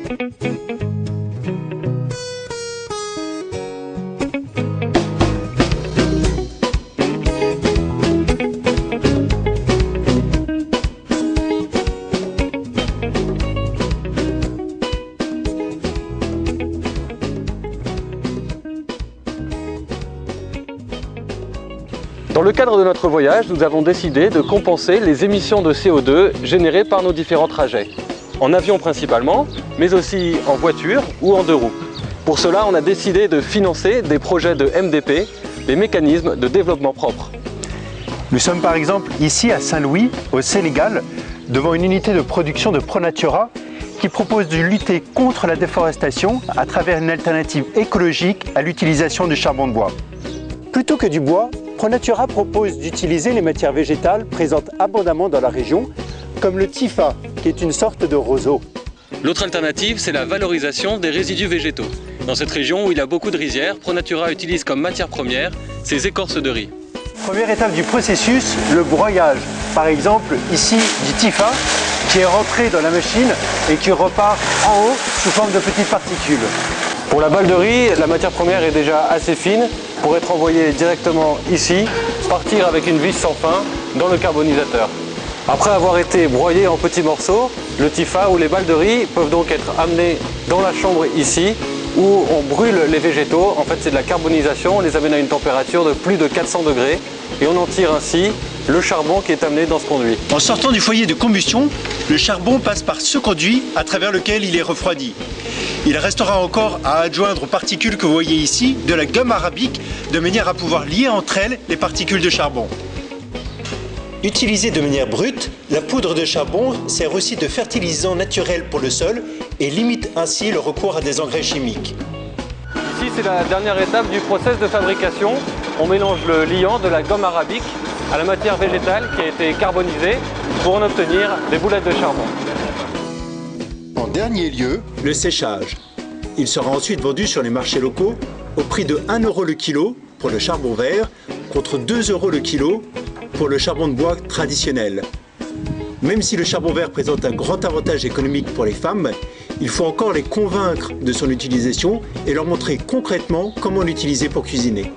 Dans le cadre de notre voyage, nous avons décidé de compenser les émissions de CO2 générées par nos différents trajets. En avion principalement, mais aussi en voiture ou en deux roues. Pour cela, on a décidé de financer des projets de MDP, des mécanismes de développement propre. Nous sommes par exemple ici à Saint-Louis, au Sénégal, devant une unité de production de ProNatura qui propose de lutter contre la déforestation à travers une alternative écologique à l'utilisation du charbon de bois. Plutôt que du bois, ProNatura propose d'utiliser les matières végétales présentes abondamment dans la région, comme le TIFA, qui est une sorte de roseau. L'autre alternative, c'est la valorisation des résidus végétaux. Dans cette région où il y a beaucoup de rizières, ProNatura utilise comme matière première ces écorces de riz. Première étape du processus, le broyage. Par exemple, ici, du TIFA, qui est rentré dans la machine et qui repart en haut sous forme de petites particules. Pour la balle de riz, la matière première est déjà assez fine pour être envoyée directement ici, partir avec une vis sans fin dans le carbonisateur. Après avoir été broyé en petits morceaux, le TIFA ou les balles de riz peuvent donc être amenées dans la chambre ici où on brûle les végétaux. En fait, c'est de la carbonisation, on les amène à une température de plus de 400 degrés et on en tire ainsi le charbon qui est amené dans ce conduit. En sortant du foyer de combustion, le charbon passe par ce conduit à travers lequel il est refroidi. Il restera encore à adjoindre aux particules que vous voyez ici de la gomme arabique de manière à pouvoir lier entre elles les particules de charbon. Utilisée de manière brute, la poudre de charbon sert aussi de fertilisant naturel pour le sol et limite ainsi le recours à des engrais chimiques. Ici, c'est la dernière étape du process de fabrication. On mélange le liant de la gomme arabique à la matière végétale qui a été carbonisée pour en obtenir des boulettes de charbon. En dernier lieu, le séchage. Il sera ensuite vendu sur les marchés locaux au prix de 1 € le kilo pour le charbon vert contre 2 € le kilo pour le charbon de bois traditionnel. Même si le charbon vert présente un grand avantage économique pour les femmes, il faut encore les convaincre de son utilisation et leur montrer concrètement comment l'utiliser pour cuisiner.